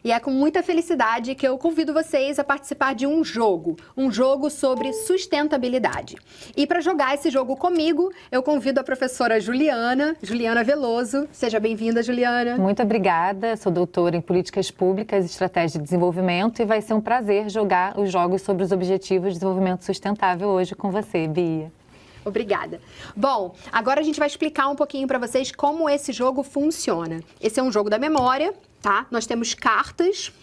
E é com muita felicidade que eu convido vocês a participar de um jogo sobre sustentabilidade. E para jogar esse jogo comigo, eu convido a professora Juliana Veloso. Seja bem-vinda, Juliana. Muito obrigada, sou doutora em Políticas Públicas e Estratégia de Desenvolvimento e vai ser um prazer jogar os jogos sobre os Objetivos de Desenvolvimento Sustentável hoje com você, Bia. Obrigada. Bom, agora a gente vai explicar um pouquinho para vocês como esse jogo funciona. Esse é um jogo da memória, tá? Nós temos cartas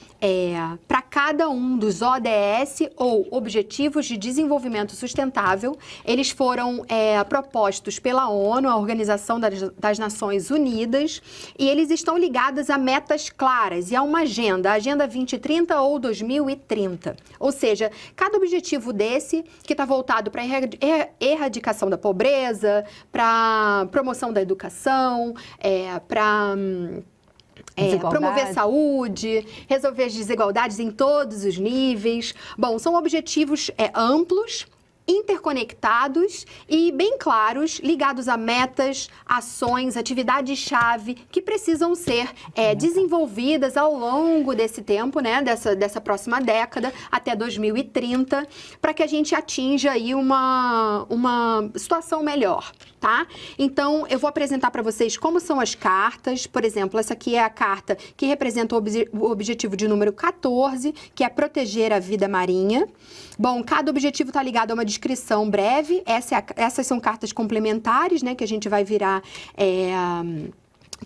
para cada um dos ODS ou Objetivos de Desenvolvimento Sustentável. Eles foram propostos pela ONU, a Organização das Nações Unidas, e eles estão ligados a metas claras e a uma agenda, a Agenda 2030 ou 2030. Ou seja, cada objetivo desse, que está voltado para a erradicação da pobreza, para promoção da educação, para promover saúde, resolver as desigualdades em todos os níveis. Bom, são objetivos amplos, interconectados e bem claros, ligados a metas, ações, atividades-chave que precisam ser desenvolvidas ao longo desse tempo, né, dessa próxima década, até 2030, para que a gente atinja aí uma situação melhor, tá? Então, eu vou apresentar para vocês como são as cartas. Por exemplo, essa aqui é a carta que representa o objetivo de número 14, que é proteger a vida marinha. Bom, cada objetivo está ligado a uma descrição breve. Essas são cartas complementares, né, que a gente vai virar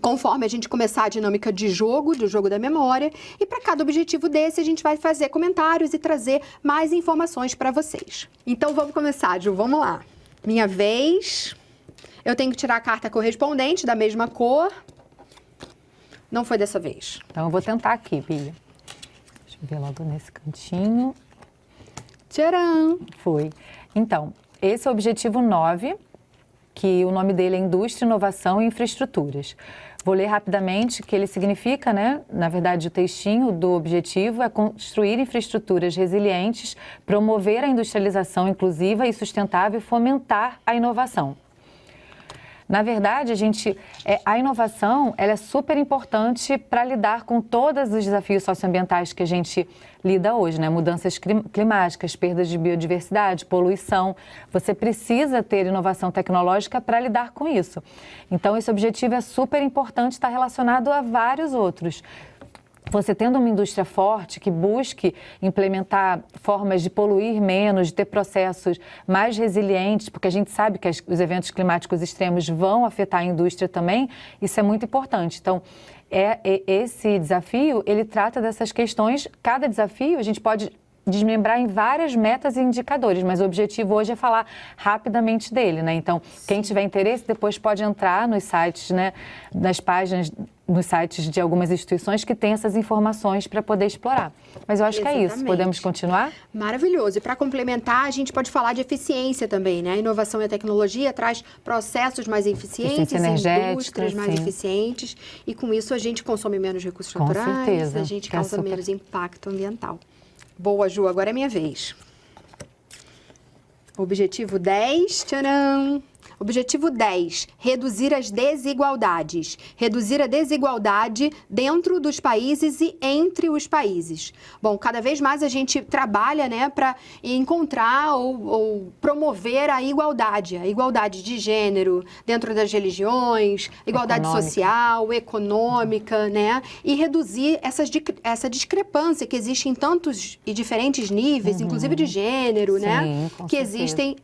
conforme a gente começar a dinâmica de jogo, do jogo da memória. E para cada objetivo desse, a gente vai fazer comentários e trazer mais informações para vocês. Então, vamos começar, Ju, vamos lá. Minha vez. Eu tenho que tirar a carta correspondente da mesma cor. Não foi dessa vez. Então, eu vou tentar aqui, Bia. Deixa eu ver logo nesse cantinho. Tcharam! Foi. Então, esse é o objetivo 9, que o nome dele é Indústria, Inovação e Infraestruturas. Vou ler rapidamente que ele significa, né? Na verdade, o textinho do objetivo é construir infraestruturas resilientes, promover a industrialização inclusiva e sustentável e fomentar a inovação. Na verdade, a inovação ela é super importante para lidar com todos os desafios socioambientais que a gente lida hoje, né? Mudanças climáticas, perdas de biodiversidade, poluição. Você precisa ter inovação tecnológica para lidar com isso. Então, esse objetivo é super importante, está relacionado a vários outros. Você tendo uma indústria forte que busque implementar formas de poluir menos, de ter processos mais resilientes, porque a gente sabe que os eventos climáticos extremos vão afetar a indústria também, isso é muito importante. Então, esse desafio, ele trata dessas questões. Cada desafio a gente pode desmembrar em várias metas e indicadores, mas o objetivo hoje é falar rapidamente dele, né? Então, quem tiver interesse, depois pode entrar nos sites, né, nas páginas, nos sites de algumas instituições que têm essas informações para poder explorar. Mas eu acho que é isso. Podemos continuar? Maravilhoso. E para complementar, a gente pode falar de eficiência também, né? A inovação e a tecnologia traz processos mais eficientes, indústrias mais eficientes, e com isso a gente consome menos recursos naturais, a gente causa menos impacto ambiental. Boa, Ju, agora é minha vez. Objetivo 10, tcharam! Objetivo 10, reduzir as desigualdades. Reduzir a desigualdade dentro dos países e entre os países. Bom, cada vez mais a gente trabalha, né, para encontrar ou promover a igualdade de gênero dentro das religiões, igualdade social, econômica, né, e reduzir essa discrepância que existe em tantos e diferentes níveis, inclusive de gênero, né, que existem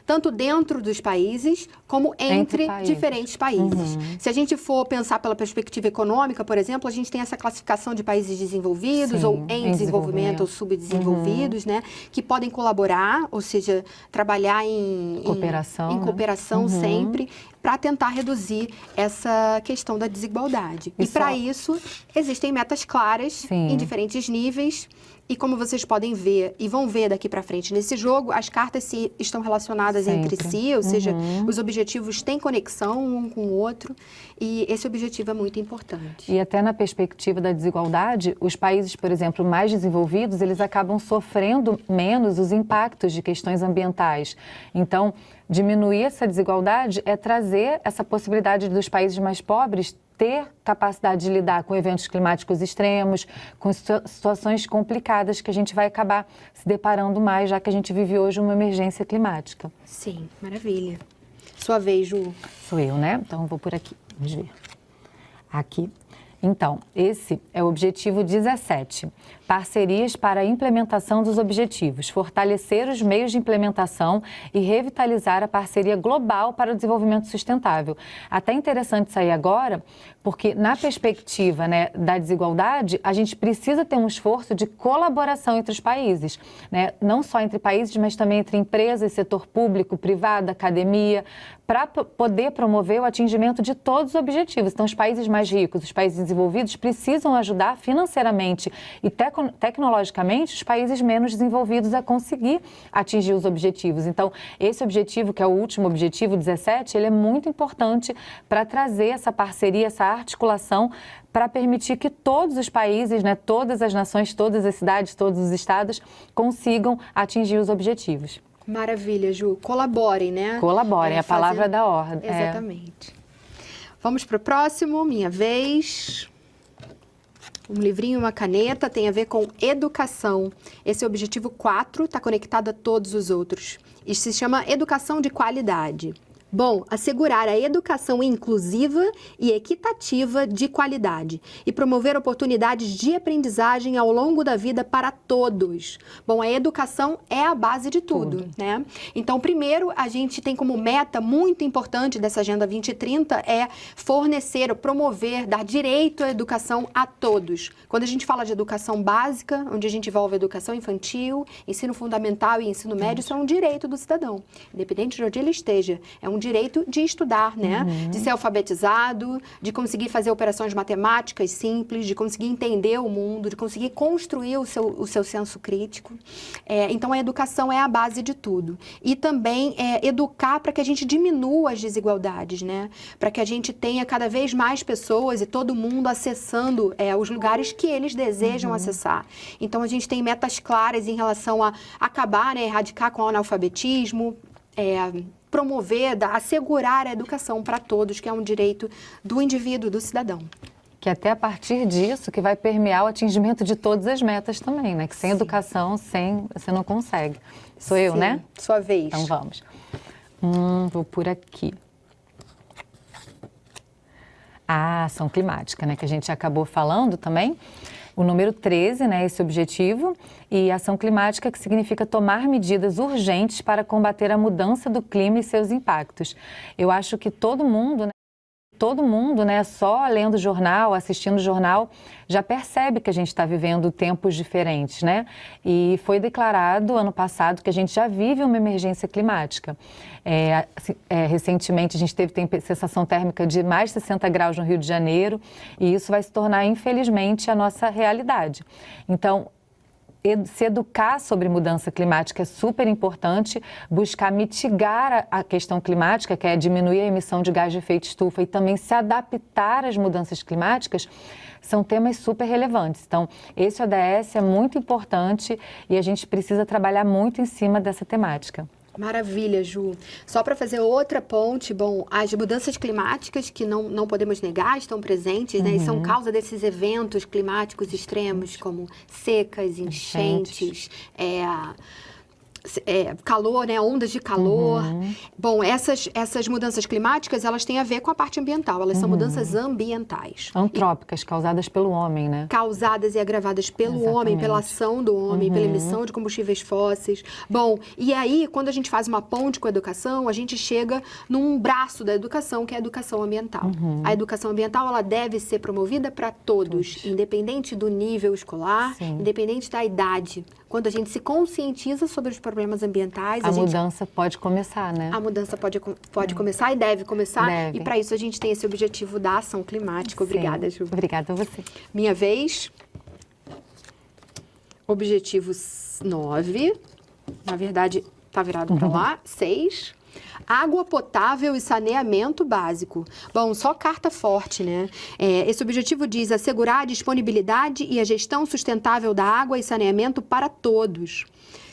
tanto dentro dos países como entre diferentes países. Se a gente for pensar pela perspectiva econômica, por exemplo, a gente tem essa classificação de países desenvolvidos ou em desenvolvimento ou subdesenvolvidos, né, que podem colaborar, ou seja, trabalhar em cooperação sempre, para tentar reduzir essa questão da desigualdade. E para isso, existem metas claras em diferentes níveis. E como vocês podem ver e vão ver daqui para frente nesse jogo, as cartas estão relacionadas entre si, ou seja, os objetivos têm conexão um com o outro, e esse objetivo é muito importante. E até na perspectiva da desigualdade, os países, por exemplo, mais desenvolvidos, eles acabam sofrendo menos os impactos de questões ambientais. Então, diminuir essa desigualdade é trazer essa possibilidade dos países mais pobres ter capacidade de lidar com eventos climáticos extremos, com situações complicadas que a gente vai acabar se deparando mais, já que a gente vive hoje uma emergência climática. Sim, maravilha. Sua vez, Ju. Sou eu, né? Então, eu vou por aqui. Vamos ver. Aqui. Então, esse é o objetivo 17. Parcerias para a implementação dos objetivos, fortalecer os meios de implementação e revitalizar a parceria global para o desenvolvimento sustentável. Até interessante isso aí agora, porque na perspectiva, né, da desigualdade, a gente precisa ter um esforço de colaboração entre os países, né? Não só entre países, mas também entre empresas, setor público, privado, academia, para poder promover o atingimento de todos os objetivos. Então, os países mais ricos, os países desenvolvidos, precisam ajudar financeiramente e tecnologicamente os países menos desenvolvidos a conseguir atingir os objetivos. Então, esse objetivo, que é o último objetivo, 17, ele é muito importante para trazer essa parceria, essa articulação, para permitir que todos os países, né, todas as nações, todas as cidades, todos os estados consigam atingir os objetivos. Maravilha, Ju. Colaborem, né? Colaborem, a palavra da ordem. Exatamente. Vamos para o próximo, minha vez. Um livrinho e uma caneta, tem a ver com educação. Esse é o objetivo 4, está conectado a todos os outros. Isso se chama educação de qualidade. Bom, assegurar a educação inclusiva e equitativa de qualidade e promover oportunidades de aprendizagem ao longo da vida para todos. Bom, a educação é a base de tudo, né? Então, primeiro, a gente tem como meta muito importante dessa Agenda 2030 é fornecer, promover, dar direito à educação a todos. Quando a gente fala de educação básica, onde a gente envolve educação infantil, ensino fundamental e ensino médio, isso é um direito do cidadão, independente de onde ele esteja. É um direito de estudar, né? De ser alfabetizado, de conseguir fazer operações matemáticas simples, de conseguir entender o mundo, de conseguir construir o seu senso crítico. Então, a educação é a base de tudo. E também educar para que a gente diminua as desigualdades, né? Para que a gente tenha cada vez mais pessoas e todo mundo acessando os lugares que eles desejam acessar. Então, a gente tem metas claras em relação a acabar, né, erradicar com o analfabetismo, promover, assegurar a educação para todos, que é um direito do indivíduo, do cidadão. Que até a partir disso que vai permear o atingimento de todas as metas também, né? Que sem educação, você não consegue. Sou eu, né? Sua vez. Então vamos. Vou por aqui. A ação climática, né? Que a gente acabou falando também. O número 13, né, esse objetivo, e ação climática, que significa tomar medidas urgentes para combater a mudança do clima e seus impactos. Eu acho que todo mundo, né, só lendo o jornal, assistindo o jornal, já percebe que a gente está vivendo tempos diferentes, né? E foi declarado ano passado que a gente já vive uma emergência climática. Recentemente a gente teve sensação térmica de mais de 60 graus no Rio de Janeiro e isso vai se tornar, infelizmente, a nossa realidade. Então, se educar sobre mudança climática é super importante, buscar mitigar a questão climática, que é diminuir a emissão de gás de efeito estufa e também se adaptar às mudanças climáticas, são temas super relevantes. Então, esse ODS é muito importante e a gente precisa trabalhar muito em cima dessa temática. Maravilha, Ju. Só para fazer outra ponte, bom, as mudanças climáticas que não podemos negar estão presentes, né? E são causa desses eventos climáticos extremos, como secas, enchentes, calor, né? Ondas de calor. Bom, essas mudanças climáticas, elas têm a ver com a parte ambiental, elas são mudanças ambientais. Antrópicas, causadas pelo homem, né? Causadas e agravadas pelo homem, pela ação do homem, pela emissão de combustíveis fósseis. Bom, e aí, quando a gente faz uma ponte com a educação, a gente chega num braço da educação, que é a educação ambiental. A educação ambiental, ela deve ser promovida para todos, independente do nível escolar, independente da idade. Quando a gente se conscientiza sobre os problemas ambientais... A mudança pode começar, né? A mudança pode começar e deve começar. E para isso a gente tem esse objetivo da ação climática. Obrigada, Ju. Obrigada a você. Minha vez. Objetivo 9. Na verdade, está virado para lá. 6. Água potável e saneamento básico. Bom, só carta forte, né? Esse objetivo diz assegurar a disponibilidade e a gestão sustentável da água e saneamento para todos.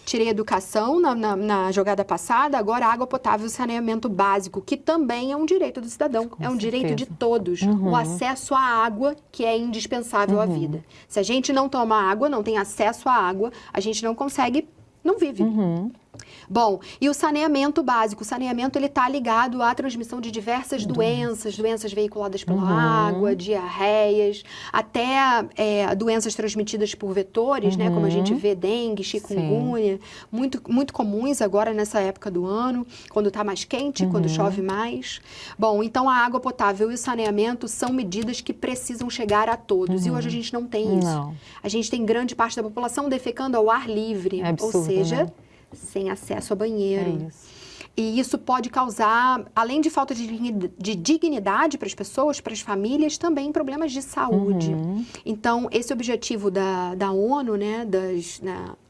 Tirei educação na jogada passada, agora água potável e saneamento básico, que também é um direito do cidadão, é um direito de todos. O acesso à água, que é indispensável à vida. Se a gente não toma água, não tem acesso à água, a gente não consegue, não vive. Bom, e o saneamento básico? O saneamento ele está ligado à transmissão de diversas doenças veiculadas pela água, diarreias, até doenças transmitidas por vetores, né? Como a gente vê, dengue, chikungunya, muito comuns agora nessa época do ano, quando está mais quente, quando chove mais. Bom, então a água potável e o saneamento são medidas que precisam chegar a todos. E hoje a gente não tem isso. Não. A gente tem grande parte da população defecando ao ar livre, absurdo, ou seja, né? sem acesso a banheiro. É isso. E isso pode causar, além de falta de dignidade para as pessoas, para as famílias, também problemas de saúde. Então, esse objetivo da ONU, né,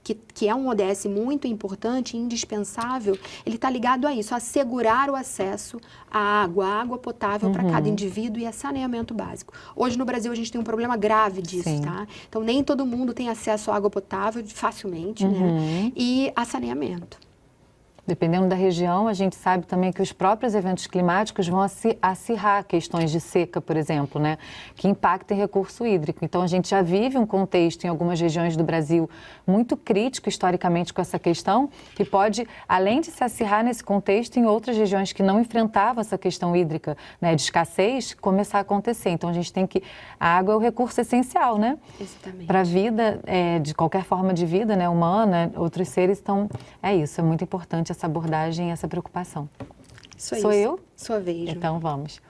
que é um ODS muito importante e indispensável, ele está ligado a isso, a assegurar o acesso à água potável para cada indivíduo e a saneamento básico. Hoje no Brasil a gente tem um problema grave disso, tá? Então nem todo mundo tem acesso à água potável facilmente, né? E a saneamento. Dependendo da região, a gente sabe também que os próprios eventos climáticos vão acirrar questões de seca, por exemplo, né? Que impactam em recurso hídrico. Então, a gente já vive um contexto em algumas regiões do Brasil muito crítico historicamente com essa questão, que pode, além de se acirrar nesse contexto, em outras regiões que não enfrentavam essa questão hídrica, né, de escassez, começar a acontecer. Então, a gente tem que... A água é o recurso essencial, né? Exatamente. Para a vida, de qualquer forma de vida, né, humana, outros seres. Então, é isso, é muito importante essa abordagem, essa preocupação. Sou eu? Sua vez. Ju. Então, vamos.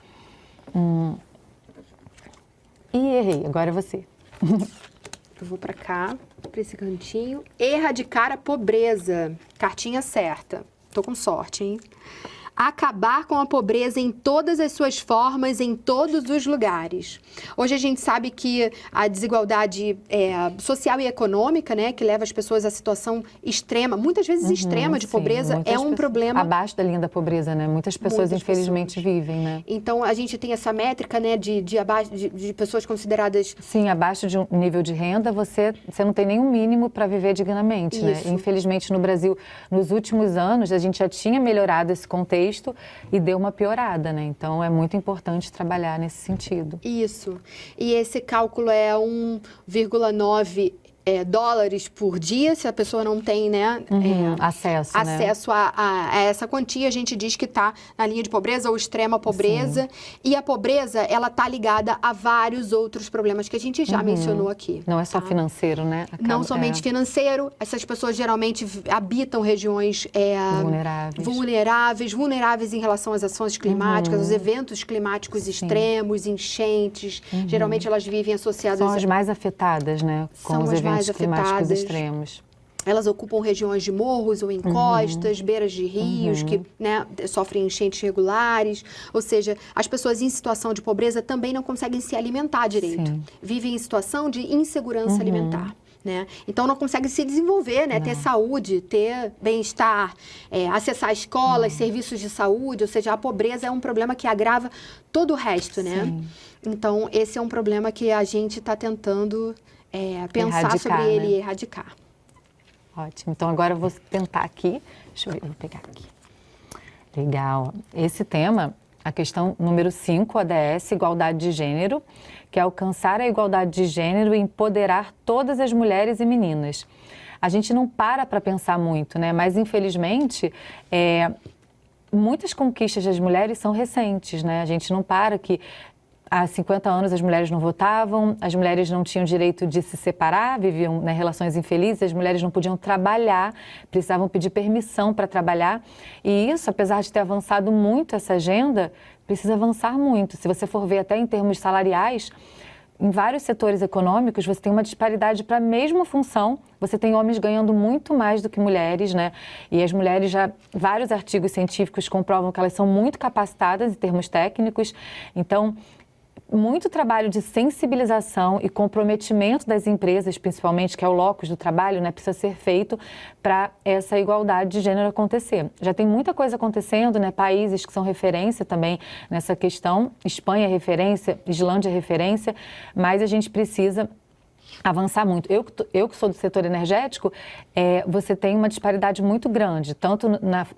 E errei, agora é você. Eu vou para cá, para esse cantinho. Erradicar a pobreza. Cartinha certa. Tô com sorte, hein? Acabar com a pobreza em todas as suas formas, em todos os lugares. Hoje a gente sabe que a desigualdade social e econômica, né, que leva as pessoas à situação extrema, muitas vezes extrema de pobreza, é um problema... Abaixo da linha da pobreza, né? Muitas pessoas, infelizmente, vivem, né? Então, a gente tem essa métrica, né, de pessoas consideradas... Sim, abaixo de um nível de renda, você não tem nenhum mínimo para viver dignamente, Isso. né? Infelizmente, no Brasil, nos últimos anos, a gente já tinha melhorado esse contexto e deu uma piorada, né? Então, é muito importante trabalhar nesse sentido. Isso. E esse cálculo é 1,9 dólares por dia, se a pessoa não tem, né, acesso a essa quantia, a gente diz que está na linha de pobreza ou extrema pobreza. Sim. E a pobreza, ela está ligada a vários outros problemas que a gente já mencionou aqui. Não é só financeiro, né? Não somente financeiro. Essas pessoas geralmente habitam regiões vulneráveis em relação às ações climáticas, aos eventos climáticos extremos, enchentes. Geralmente elas vivem associadas... São as mais afetadas, né? Com os eventos climáticos extremos. Elas ocupam regiões de morros ou encostas, beiras de rios, que, né, sofrem enchentes regulares. Ou seja, as pessoas em situação de pobreza também não conseguem se alimentar direito. Sim. Vivem em situação de insegurança alimentar. Né? Então, não conseguem se desenvolver, né? Ter saúde, ter bem-estar, acessar escolas, serviços de saúde. Ou seja, a pobreza é um problema que agrava todo o resto, né? Sim. Então, esse é um problema que a gente está tentando pensar sobre ele e erradicar. Ótimo. Então, agora eu vou tentar aqui. Deixa eu ver, vou pegar aqui. Legal. Esse tema, a questão número 5, ODS, igualdade de gênero, que é alcançar a igualdade de gênero e empoderar todas as mulheres e meninas. A gente não para pensar muito, né? Mas, infelizmente, muitas conquistas das mulheres são recentes, né? A gente não para que... Há 50 anos as mulheres não votavam, as mulheres não tinham direito de se separar, viviam, né, relações infelizes, as mulheres não podiam trabalhar, precisavam pedir permissão para trabalhar. E isso, apesar de ter avançado muito essa agenda, precisa avançar muito. Se você for ver até em termos salariais, em vários setores econômicos você tem uma disparidade para a mesma função, você tem homens ganhando muito mais do que mulheres, né? E as mulheres vários artigos científicos comprovam que elas são muito capacitadas em termos técnicos, então... muito trabalho de sensibilização e comprometimento das empresas, principalmente, que é o locus do trabalho, né, precisa ser feito para essa igualdade de gênero acontecer. Já tem muita coisa acontecendo, né, países que são referência também nessa questão, Espanha é referência, Islândia é referência, mas a gente precisa avançar muito. Eu que sou do setor energético, você tem uma disparidade muito grande, tanto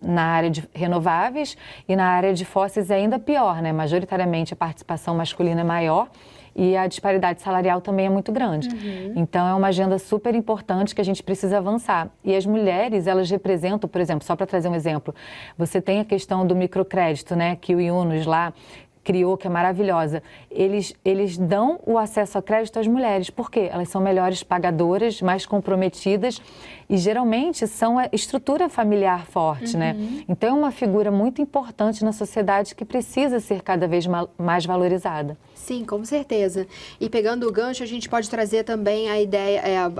na área de renováveis e na área de fósseis é ainda pior, né? Majoritariamente a participação masculina é maior e a disparidade salarial também é muito grande. Então é uma agenda super importante que a gente precisa avançar. E as mulheres, elas representam, por exemplo, só para trazer um exemplo, você tem a questão do microcrédito, né? Que o Yunus lá criou, que é maravilhosa. Eles dão o acesso a crédito às mulheres. Por quê? Elas são melhores pagadoras, mais comprometidas e geralmente são a estrutura familiar forte, né? Então é uma figura muito importante na sociedade que precisa ser cada vez mais valorizada. Sim, com certeza. E pegando o gancho, a gente pode trazer também a ideia,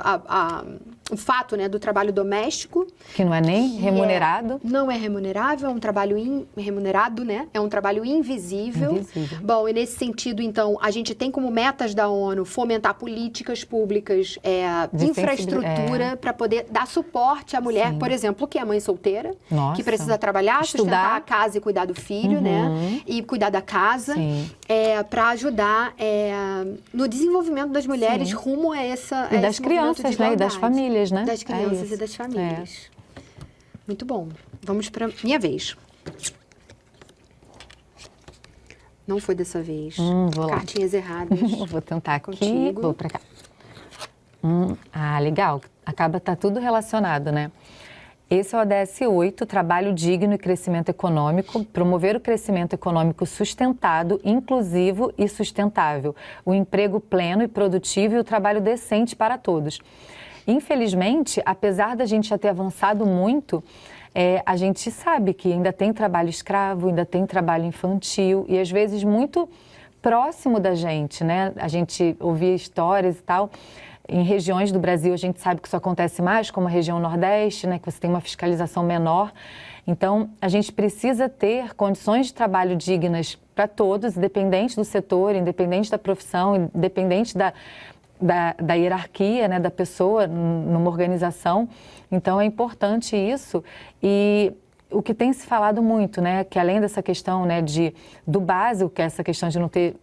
o fato, né, do trabalho doméstico. Que não é nem remunerado. Não é remunerável, é um trabalho remunerado, né? É um trabalho invisível. Bom, e nesse sentido, então, a gente tem como metas da ONU fomentar políticas públicas, infraestrutura para poder dar suporte à mulher, por exemplo, que é mãe solteira, que precisa trabalhar, sustentar a casa e cuidar do filho, né? E cuidar da casa, para ajudar no desenvolvimento das mulheres rumo a essa e das crianças, né? E das famílias, né? Das crianças e das famílias. Muito bom. Vamos para minha vez. Não foi dessa vez. Vou lá. Cartinhas erradas. Vou tentar aqui. Contigo. Vou para cá. Legal. Tá tudo relacionado, né? Esse é o ODS 8, Trabalho Digno e Crescimento Econômico, promover o crescimento econômico sustentado, inclusivo e sustentável, o emprego pleno e produtivo e o trabalho decente para todos. Infelizmente, apesar da gente já ter avançado muito, a gente sabe que ainda tem trabalho escravo, ainda tem trabalho infantil e às vezes muito próximo da gente, né? A gente ouvia histórias e tal. Em regiões do Brasil, a gente sabe que isso acontece mais, como a região Nordeste, né, que você tem uma fiscalização menor. Então, a gente precisa ter condições de trabalho dignas para todos, independente do setor, independente da profissão, independente da hierarquia, né, da pessoa numa organização. Então, é importante isso. E o que tem se falado muito, né, que além dessa questão, né, do básico, que é essa questão de não ter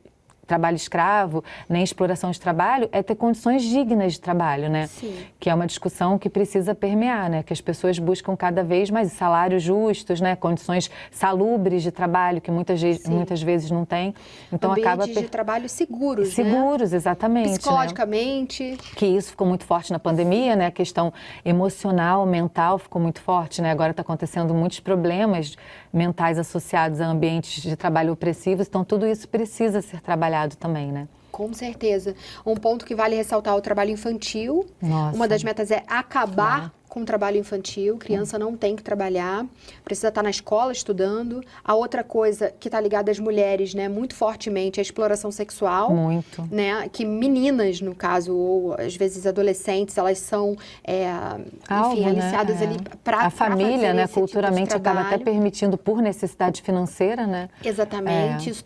trabalho escravo, nem exploração de trabalho, é ter condições dignas de trabalho, né? Sim. Que é uma discussão que precisa permear, né? Que as pessoas buscam cada vez mais salários justos, né? Condições salubres de trabalho, que muitas vezes não tem. Então ambientes de trabalho seguros, Seguros, né? Exatamente. Psicologicamente. Né? Que isso ficou muito forte na pandemia, né? A questão emocional, mental ficou muito forte, né? Agora está acontecendo muitos problemas mentais associados a ambientes de trabalho opressivos, então tudo isso precisa ser trabalhado também, né? Com certeza. Um ponto que vale ressaltar é o trabalho infantil. Nossa. Uma das metas é acabar com o trabalho infantil. Criança não tem que trabalhar, precisa estar na escola estudando. A outra coisa que está ligada às mulheres, né, muito fortemente, é a exploração sexual. Muito. Né, que meninas, no caso, ou às vezes adolescentes, elas são, enfim, aliciadas, né, ali para a família, né, culturalmente tipo acaba até permitindo por necessidade financeira, né? Exatamente. Isso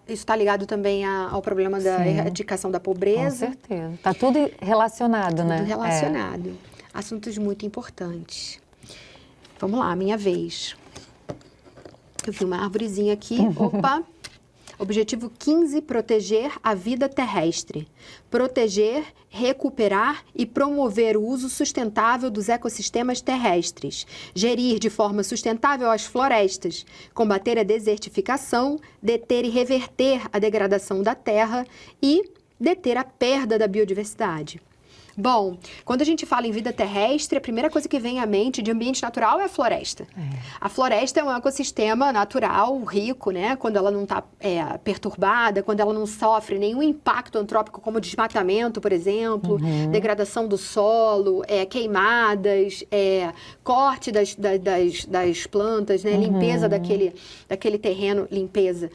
está ligado também ao problema da erradicação da pobreza. Com certeza. Está tudo relacionado, né? Tudo relacionado. Assuntos muito importantes. Vamos lá, minha vez. Eu vi uma arvorezinha aqui. Opa! Objetivo 15, proteger a vida terrestre. Proteger, recuperar e promover o uso sustentável dos ecossistemas terrestres. Gerir de forma sustentável as florestas. Combater a desertificação, deter e reverter a degradação da terra e deter a perda da biodiversidade. Bom, quando a gente fala em vida terrestre, a primeira coisa que vem à mente de ambiente natural é a floresta. A floresta é um ecossistema natural, rico, né? Quando ela não está perturbada, quando ela não sofre nenhum impacto antrópico, como desmatamento, por exemplo, degradação do solo, queimadas, corte das plantas, né? Limpeza daquele terreno, limpeza.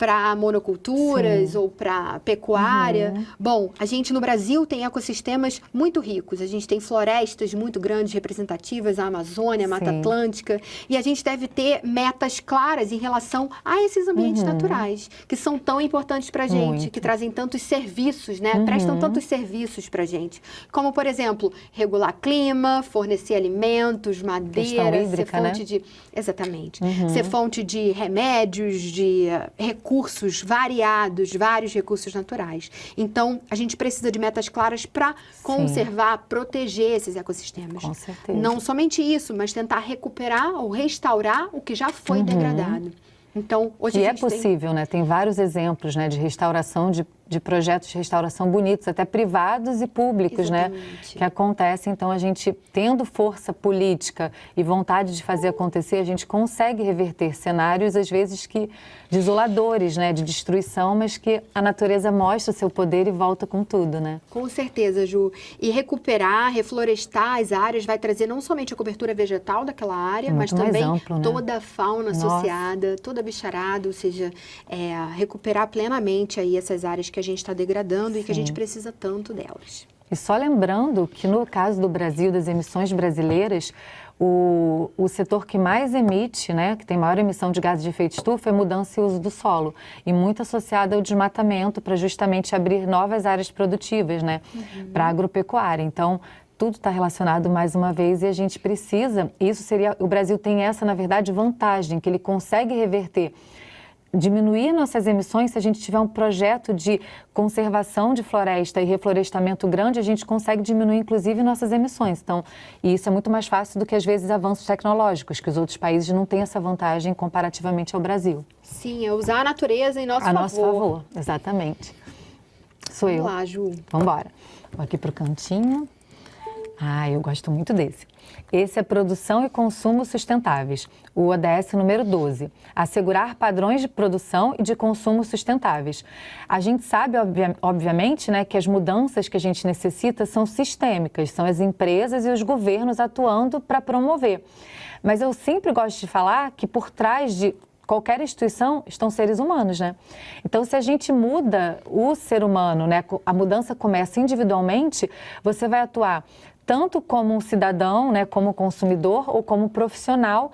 para monoculturas ou para pecuária. Bom, a gente no Brasil tem ecossistemas muito ricos. A gente tem florestas muito grandes, representativas, a Amazônia, a Mata Atlântica. E a gente deve ter metas claras em relação a esses ambientes naturais, que são tão importantes para a gente, que trazem tantos serviços, né? Prestam tantos serviços para a gente. Como, por exemplo, regular clima, fornecer alimentos, madeira, ser fonte de... Exatamente. Ser fonte de remédios, de recursos variados, vários recursos naturais. Então, a gente precisa de metas claras para conservar, proteger esses ecossistemas. Com certeza. Não somente isso, mas tentar recuperar ou restaurar o que já foi degradado. Então, hoje e a gente é possível, né? Tem vários exemplos, né, de restauração, de projetos de restauração bonitos, até privados e públicos, né? Que acontecem. Então, a gente, tendo força política e vontade de fazer acontecer, a gente consegue reverter cenários, às vezes, desoladores, né? De destruição, mas que a natureza mostra o seu poder e volta com tudo, né? Com certeza, Ju. E recuperar, reflorestar as áreas vai trazer não somente a cobertura vegetal daquela área, mas também amplo, né? toda a fauna associada, toda a bicharada, ou seja, recuperar plenamente aí essas áreas que a gente está degradando e que a gente precisa tanto delas. E só lembrando que no caso do Brasil, das emissões brasileiras, o setor que mais emite, né, que tem maior emissão de gases de efeito estufa, é mudança e uso do solo. E muito associada ao desmatamento para justamente abrir novas áreas produtivas, né, para a agropecuária. Então, tudo está relacionado mais uma vez e a gente precisa, o Brasil tem essa, na verdade, vantagem, que ele consegue reverter, diminuir nossas emissões. Se a gente tiver um projeto de conservação de floresta e reflorestamento grande, a gente consegue diminuir, inclusive, nossas emissões. Então, e isso é muito mais fácil do que, às vezes, avanços tecnológicos, que os outros países não têm essa vantagem comparativamente ao Brasil. Sim, é usar a natureza em nosso favor. A nosso favor, exatamente. Sou eu. Vamos lá, Ju. Vamos embora. Vou aqui para o cantinho. Eu gosto muito desse. Esse é Produção e Consumo Sustentáveis, o ODS número 12. Assegurar padrões de produção e de consumo sustentáveis. A gente sabe, obviamente, né, que as mudanças que a gente necessita são sistêmicas, são as empresas e os governos atuando para promover. Mas eu sempre gosto de falar que por trás de qualquer instituição estão seres humanos, né? Então, se a gente muda o ser humano, né, a mudança começa individualmente, você vai atuar tanto como um cidadão, né, como consumidor ou como profissional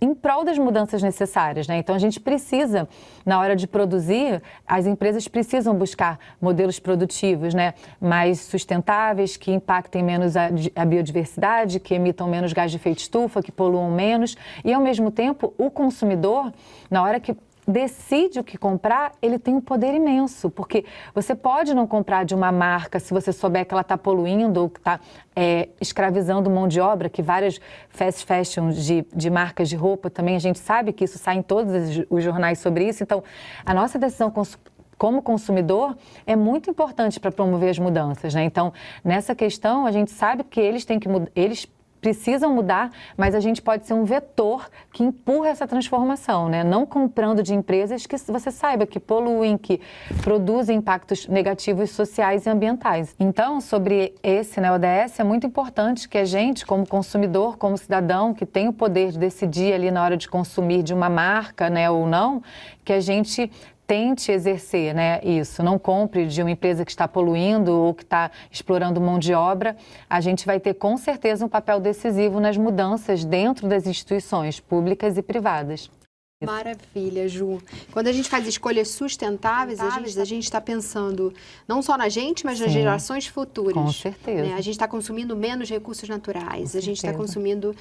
em prol das mudanças necessárias, né? Então, a gente precisa, na hora de produzir, as empresas precisam buscar modelos produtivos, né, mais sustentáveis, que impactem menos a biodiversidade, que emitam menos gás de efeito estufa, que poluam menos. E, ao mesmo tempo, o consumidor, na hora que decide o que comprar, ele tem um poder imenso, porque você pode não comprar de uma marca se você souber que ela está poluindo ou que está escravizando mão de obra, que várias fast fashions de marcas de roupa também, a gente sabe que isso sai em todos os jornais sobre isso. Então, a nossa decisão como consumidor é muito importante para promover as mudanças, né? Então, nessa questão, a gente sabe que eles precisam mudar, mas a gente pode ser um vetor que empurra essa transformação, né? Não comprando de empresas que você saiba que poluem, que produzem impactos negativos sociais e ambientais. Então, sobre esse, né, ODS, é muito importante que a gente, como consumidor, como cidadão, que tem o poder de decidir ali na hora de consumir de uma marca, né, ou não, que a gente tente exercer, né, isso. Não compre de uma empresa que está poluindo ou que está explorando mão de obra. A gente vai ter, com certeza, um papel decisivo nas mudanças dentro das instituições públicas e privadas. Maravilha, Ju. Quando a gente faz escolhas sustentáveis, a gente está pensando não só na gente, mas nas gerações futuras. Com certeza. Né? A gente está consumindo menos recursos naturais, a gente está consumindo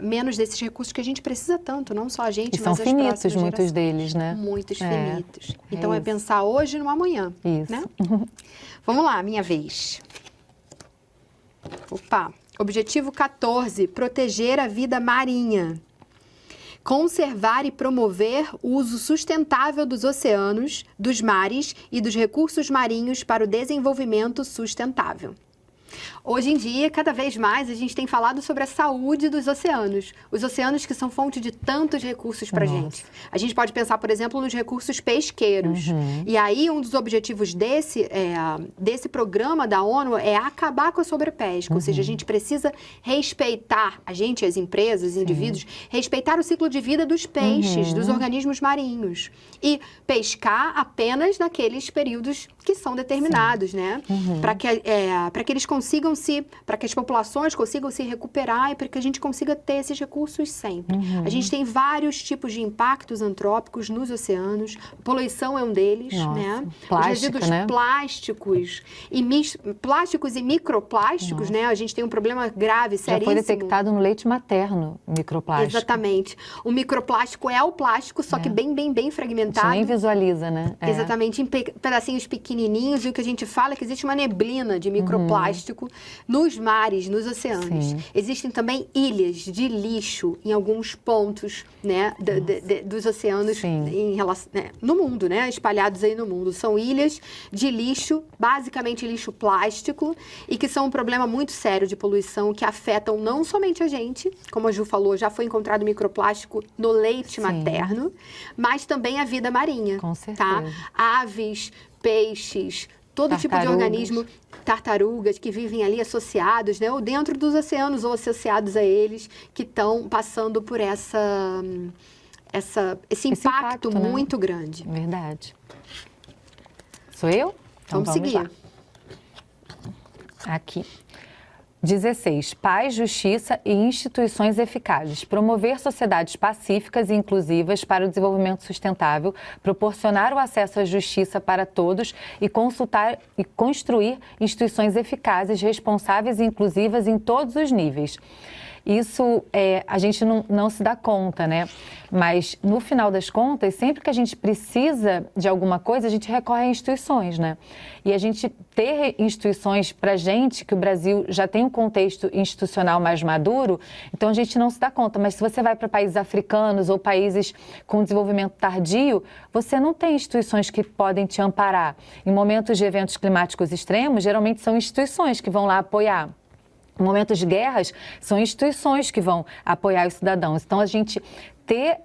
menos desses recursos que a gente precisa tanto, não só a gente, mas as próximas gerações. São finitos, muitos deles, né? Muitos finitos. Então, é pensar hoje no amanhã. Isso. Né? Vamos lá, minha vez. Opa! Objetivo 14, proteger a vida marinha. Conservar e promover o uso sustentável dos oceanos, dos mares e dos recursos marinhos para o desenvolvimento sustentável. Hoje em dia, cada vez mais, a gente tem falado sobre a saúde dos oceanos. Os oceanos que são fonte de tantos recursos para a gente. A gente pode pensar, por exemplo, nos recursos pesqueiros. E aí, um dos objetivos desse programa da ONU é acabar com a sobrepesca. Ou seja, a gente precisa respeitar, as empresas, os indivíduos, respeitar o ciclo de vida dos peixes, dos organismos marinhos. E pescar apenas naqueles períodos que são determinados, né? Para que eles consigam para que as populações consigam se recuperar e para que a gente consiga ter esses recursos sempre. A gente tem vários tipos de impactos antrópicos nos oceanos. A poluição é um deles, né? Os resíduos plásticos e microplásticos, né? A gente tem um problema grave, seríssimo. Já foi detectado no leite materno, microplástico. Exatamente. O microplástico é o plástico, só que bem fragmentado. A gente nem visualiza, né? Exatamente, em pedacinhos pequenininhos. E o que a gente fala é que existe uma neblina de microplástico nos mares, nos oceanos. Existem também ilhas de lixo em alguns pontos, né, dos oceanos no mundo, né, espalhados aí no mundo. São ilhas de lixo, basicamente lixo plástico, e que são um problema muito sério de poluição que afetam não somente a gente, como a Ju falou, já foi encontrado microplástico no leite materno, mas também a vida marinha. Com certeza. Tá? Aves, peixes, todo tipo de organismo, tartarugas que vivem ali associados, né, ou dentro dos oceanos ou associados a eles, que estão passando por esse impacto muito grande. Verdade. Sou eu? Então, vamos seguir. Lá. Aqui. 16. Paz, justiça e instituições eficazes. Promover sociedades pacíficas e inclusivas para o desenvolvimento sustentável, proporcionar o acesso à justiça para todos e consultar e construir instituições eficazes, responsáveis e inclusivas em todos os níveis. Isso a gente não se dá conta, né? Mas, no final das contas, sempre que a gente precisa de alguma coisa, a gente recorre a instituições, né? E a gente ter instituições pra gente, que o Brasil já tem um contexto institucional mais maduro, então a gente não se dá conta. Mas se você vai para países africanos ou países com desenvolvimento tardio, você não tem instituições que podem te amparar. Em momentos de eventos climáticos extremos, geralmente são instituições que vão lá apoiar. Em momentos de guerras, são instituições que vão apoiar os cidadãos. Então, a gente ter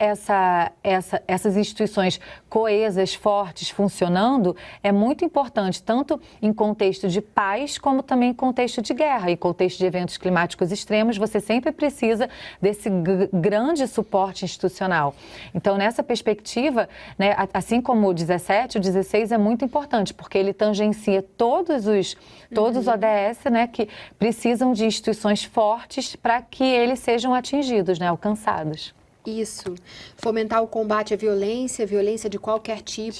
essas instituições coesas, fortes, funcionando, é muito importante, tanto em contexto de paz, como também em contexto de guerra. Em contexto de eventos climáticos extremos, você sempre precisa desse grande suporte institucional. Então, nessa perspectiva, né, assim como o 17, o 16 é muito importante, porque ele tangencia todos os ODS, né, que precisam de instituições fortes para que eles sejam atingidos, né, alcançados. Isso. Fomentar o combate à violência de qualquer tipo.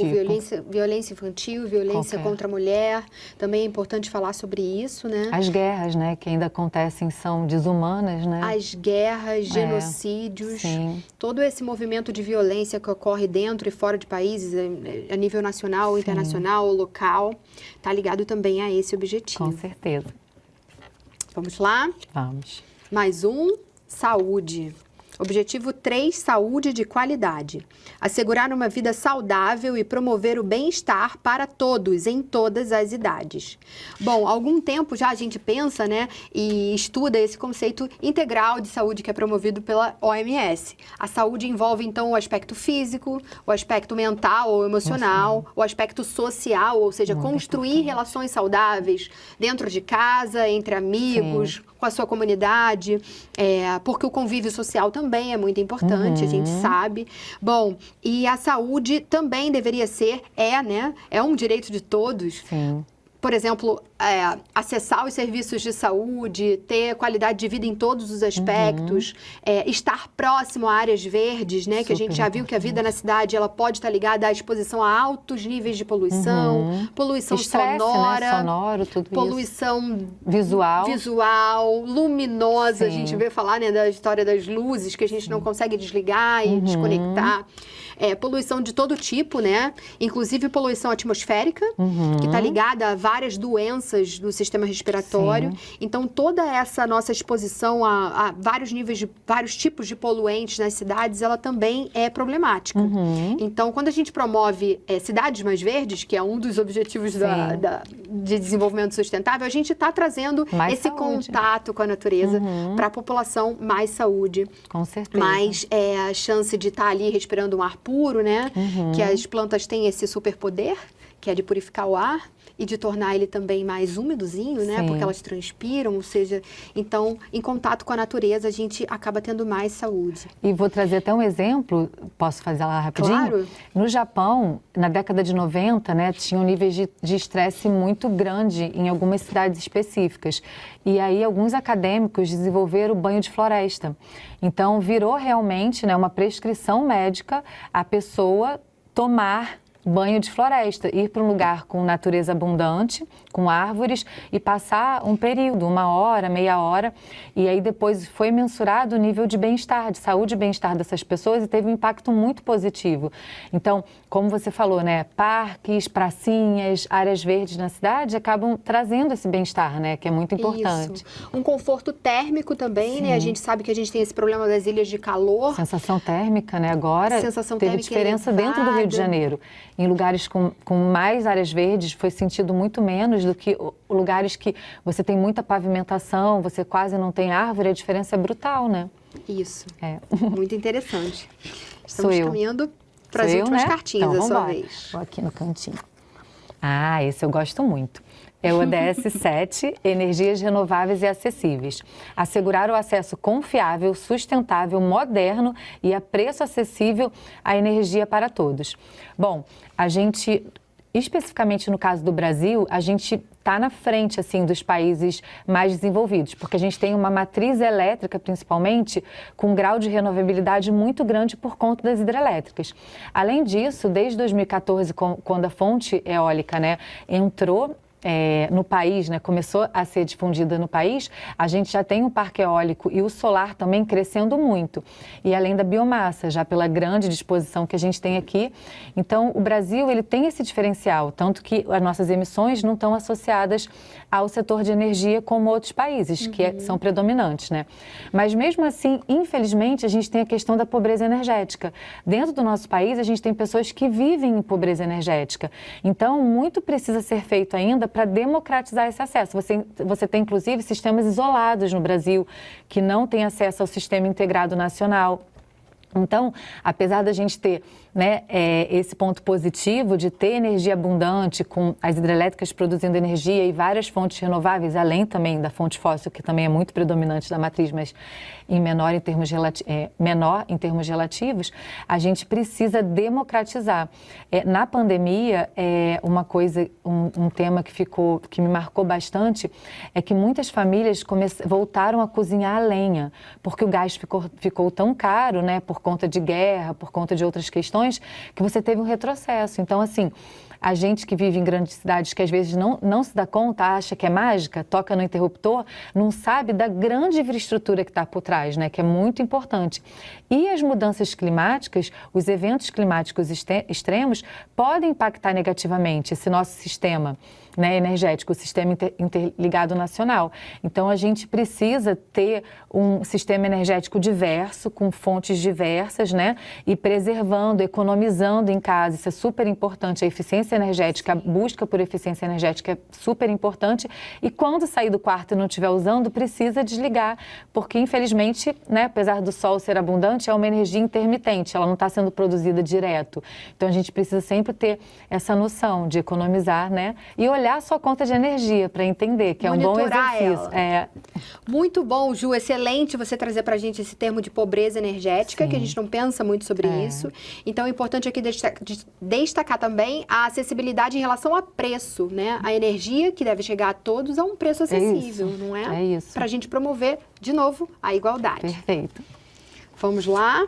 Violência infantil, violência contra a mulher. Também é importante falar sobre isso, né? As guerras, né, que ainda acontecem são desumanas, né? As guerras, genocídios, todo esse movimento de violência que ocorre dentro e fora de países, a nível nacional, internacional, local, tá ligado também a esse objetivo. Com certeza. Vamos lá? Vamos. Mais um, saúde. Objetivo 3, saúde de qualidade. Assegurar uma vida saudável e promover o bem-estar para todos, em todas as idades. Bom, há algum tempo já a gente pensa, né, e estuda esse conceito integral de saúde que é promovido pela OMS. A saúde envolve, então, o aspecto físico, o aspecto mental ou emocional, o aspecto social, ou seja, construir relações saudáveis dentro de casa, entre amigos, com a sua comunidade, porque o convívio social também é muito importante, a gente sabe. Bom, e a saúde também deveria ser, né? É um direito de todos. Sim. Por exemplo, acessar os serviços de saúde, ter qualidade de vida em todos os aspectos, estar próximo a áreas verdes, né? Que a gente já viu que a vida na cidade ela pode estar ligada à exposição a altos níveis de poluição, poluição sonora, né? Sonoro, tudo poluição visual, luminosa. A gente vê falar, né, da história das luzes que a gente não consegue desligar e desconectar. poluição de todo tipo, né? Inclusive poluição atmosférica, que está ligada a várias doenças do sistema respiratório. Sim. Então, toda essa nossa exposição a vários níveis, vários tipos de poluentes nas cidades, ela também é problemática. Então, quando a gente promove cidades mais verdes, que é um dos objetivos de desenvolvimento sustentável, a gente está trazendo mais esse saúde. contato com a natureza para a população, mais saúde. Com certeza. Mais a chance de estar ali respirando um ar puro, né? Que as plantas têm esse superpoder, que é de purificar o ar e de tornar ele também mais úmidozinho, né? Sim. Porque elas transpiram, ou seja, então, em contato com a natureza, a gente acaba tendo mais saúde. E vou trazer até um exemplo, posso fazer lá rapidinho? Claro. No Japão, na década de 90, né, tinham níveis de estresse muito grande em algumas cidades específicas. E aí, alguns acadêmicos desenvolveram o banho de floresta. Então, virou realmente, né, uma prescrição médica a pessoa tomar banho de floresta, ir para um lugar com natureza abundante, com árvores e passar um período, 1 hora, meia hora, e aí depois foi mensurado o nível de bem-estar, de saúde e bem-estar dessas pessoas e teve um impacto muito positivo. Então, como você falou, né, parques, pracinhas, áreas verdes na cidade acabam trazendo esse bem-estar, né, que é muito importante. Isso. Um conforto térmico também, né? A gente sabe que a gente tem esse problema das ilhas de calor. Sensação térmica, né, agora Sensação teve térmica diferença elevada. dentro do Rio de Janeiro. Em lugares com mais áreas verdes foi sentido muito menos do que lugares que você tem muita pavimentação, você quase não tem árvore, a diferença é brutal, né? Isso. É. Muito interessante. Sou Estamos eu. caminhando para as Sou eu, últimas né? cartinhas Então, da sua vambora. vez. Vou aqui no cantinho. Ah, esse eu gosto muito. É o ODS 7, Energias Renováveis e Acessíveis. Assegurar o acesso confiável, sustentável, moderno e a preço acessível à energia para todos. Bom, a gente, especificamente no caso do Brasil, a gente está na frente, assim, dos países mais desenvolvidos, porque a gente tem uma matriz elétrica, principalmente, com um grau de renovabilidade muito grande por conta das hidrelétricas. Além disso, desde 2014, quando a fonte eólica, né, entrou no país, né, começou a ser difundida no país, a gente já tem o parque eólico e o solar também crescendo muito. E além da biomassa, já pela grande disposição que a gente tem aqui. Então, o Brasil, ele tem esse diferencial, tanto que as nossas emissões não estão associadas ao setor de energia como outros países, que são predominantes, né? Mas mesmo assim, infelizmente, a gente tem a questão da pobreza energética. Dentro do nosso país, a gente tem pessoas que vivem em pobreza energética. Então, muito precisa ser feito ainda para democratizar esse acesso. Você tem, inclusive, sistemas isolados no Brasil que não têm acesso ao sistema integrado nacional. Então, apesar da gente ter, né, esse ponto positivo de ter energia abundante, com as hidrelétricas produzindo energia e várias fontes renováveis, além também da fonte fóssil, que também é muito predominante da matriz, mas menor em termos relativos, a gente precisa democratizar. Na pandemia, um tema que me marcou bastante, é que muitas famílias voltaram a cozinhar a lenha, porque o gás ficou tão caro, né, por conta de guerra, por conta de outras questões, que você teve um retrocesso. Então, assim, a gente que vive em grandes cidades, que às vezes não se dá conta, acha que é mágica, toca no interruptor, não sabe da grande infraestrutura que está por trás, né, que é muito importante. E as mudanças climáticas, os eventos climáticos extremos, podem impactar negativamente esse nosso sistema, né, energético, o sistema interligado nacional. Então, a gente precisa ter um sistema energético diverso, com fontes diversas, né, e preservando, economizando em casa. Isso é super importante. A eficiência energética, a busca por eficiência energética é super importante. E quando sair do quarto e não estiver usando, precisa desligar, porque, infelizmente, né, apesar do sol ser abundante, é uma energia intermitente, ela não está sendo produzida direto. Então, a gente precisa sempre ter essa noção de economizar, né, e olhar a sua conta de energia para entender que Monitorar é um bom exercício. Ela. Muito bom, Ju, excelente você trazer para a gente esse termo de pobreza energética, que a gente não pensa muito sobre isso. Então, é importante aqui destacar também a acessibilidade em relação a preço, né? A energia que deve chegar a todos a um preço acessível, não é? É isso. Para a gente promover, de novo, a igualdade. Perfeito. Vamos lá.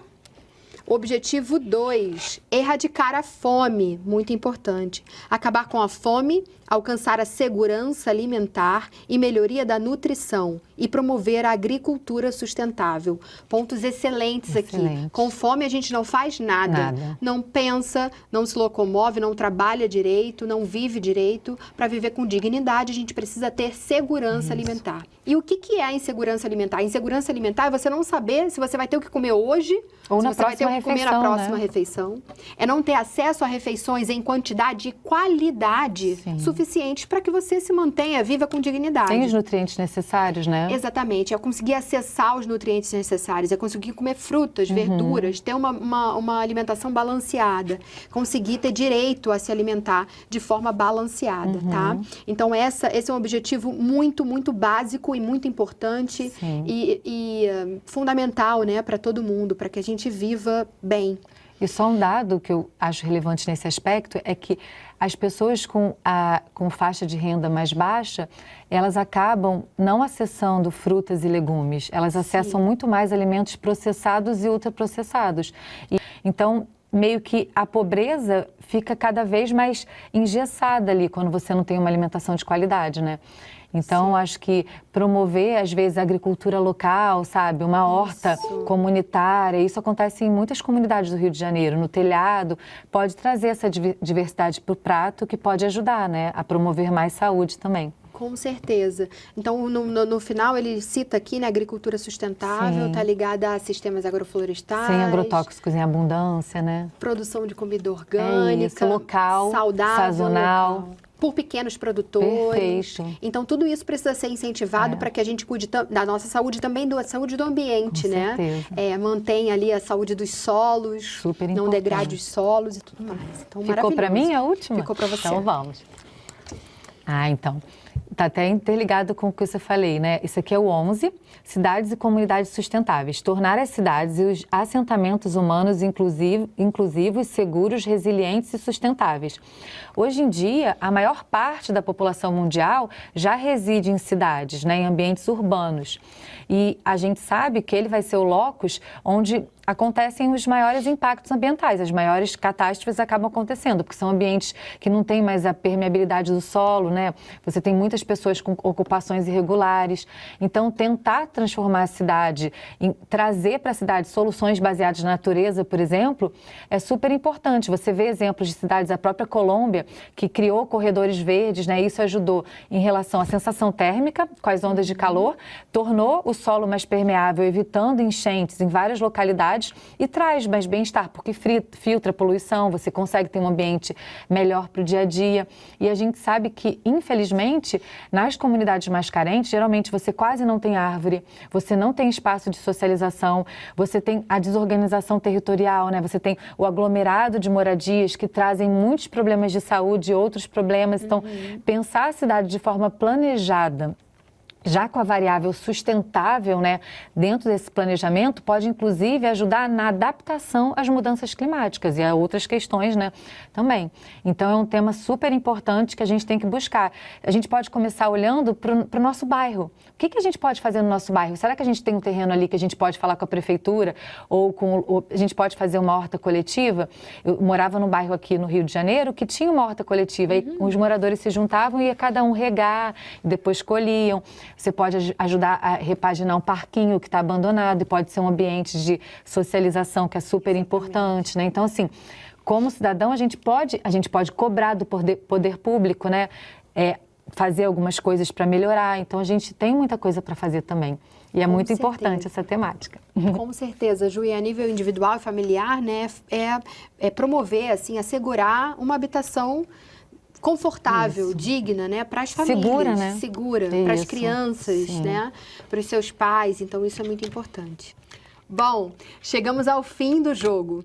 Objetivo 2, erradicar a fome, muito importante. Acabar com a fome, alcançar a segurança alimentar e melhoria da nutrição e promover a agricultura sustentável. Pontos excelentes aqui. Com fome a gente não faz nada. Não pensa, não se locomove, não trabalha direito, não vive direito. Para viver com dignidade, a gente precisa ter segurança alimentar. E o que é a insegurança alimentar? A insegurança alimentar é você não saber se você vai ter o que comer hoje ou se você vai ter o que comer na próxima refeição. É não ter acesso a refeições em quantidade e qualidade suficientes para que você se mantenha viva com dignidade. Tem os nutrientes necessários, né? Exatamente. É conseguir acessar os nutrientes necessários, é conseguir comer frutas, verduras, ter uma alimentação balanceada, conseguir ter direito a se alimentar de forma balanceada, tá? Então, esse é um objetivo muito, muito básico e muito importante e fundamental, né, para todo mundo, para que a gente viva bem. E só um dado que eu acho relevante nesse aspecto é que as pessoas com faixa de renda mais baixa, elas acabam não acessando frutas e legumes, elas acessam muito mais alimentos processados e ultraprocessados. Então, meio que a pobreza fica cada vez mais engessada ali quando você não tem uma alimentação de qualidade, né? Então, acho que promover, às vezes, a agricultura local, sabe? Uma horta comunitária, isso acontece em muitas comunidades do Rio de Janeiro, no telhado, pode trazer essa diversidade para o prato, que pode ajudar, né? A promover mais saúde também. Com certeza. Então, no final, ele cita aqui, né, agricultura sustentável, está ligada a sistemas agroflorestais. Sem agrotóxicos em abundância, né? Produção de comida orgânica. Local, saudável, sazonal. Local. Por pequenos produtores. Perfeito. Então, tudo isso precisa ser incentivado para que a gente cuide da nossa saúde e também da saúde do ambiente, né? Mantenha ali a saúde dos solos, super não degrade os solos e tudo mais. Então, ficou para mim a última? Ficou para você. Então, vamos. Então, está até interligado com o que eu falei, né? Isso aqui é o 11, cidades e comunidades sustentáveis. Tornar as cidades e os assentamentos humanos inclusivos, seguros, resilientes e sustentáveis. Hoje em dia, a maior parte da população mundial já reside em cidades, né? Em ambientes urbanos. E a gente sabe que ele vai ser o locus onde acontecem os maiores impactos ambientais, as maiores catástrofes acabam acontecendo, porque são ambientes que não têm mais a permeabilidade do solo, né? Você tem muitas pessoas com ocupações irregulares. Então, tentar transformar a cidade, trazer para a cidade soluções baseadas na natureza, por exemplo, é super importante. Você vê exemplos de cidades, a própria Colômbia, que criou corredores verdes, né? Isso ajudou em relação à sensação térmica, com as ondas de calor, tornou o solo mais permeável, evitando enchentes em várias localidades e traz mais bem-estar, porque filtra a poluição, você consegue ter um ambiente melhor para o dia a dia. E a gente sabe que, infelizmente, nas comunidades mais carentes, geralmente você quase não tem árvore, você não tem espaço de socialização, você tem a desorganização territorial, né? Você tem o aglomerado de moradias que trazem muitos problemas de saúde e outros problemas. Então, pensar a cidade de forma planejada, já com a variável sustentável, né, dentro desse planejamento, pode inclusive ajudar na adaptação às mudanças climáticas e a outras questões, né, também. Então, é um tema super importante que a gente tem que buscar. A gente pode começar olhando para o nosso bairro. O que a gente pode fazer no nosso bairro? Será que a gente tem um terreno ali que a gente pode falar com a prefeitura ou a gente pode fazer uma horta coletiva? Eu morava num bairro aqui no Rio de Janeiro que tinha uma horta coletiva. Aí os moradores se juntavam e ia cada um regar, e depois colhiam. Você pode ajudar a repaginar um parquinho que está abandonado e pode ser um ambiente de socialização que é super importante, né? Então, assim, como cidadão, a gente pode cobrar do poder público, né? Fazer algumas coisas para melhorar. Então, a gente tem muita coisa para fazer também. E é muito importante essa temática. Com certeza, Ju, e a nível individual e familiar, né? Promover, assim, assegurar uma habitação confortável, digna, né, para as famílias, segura, né? Segura, para as crianças, né, para os seus pais. Então, isso é muito importante. Bom, chegamos ao fim do jogo.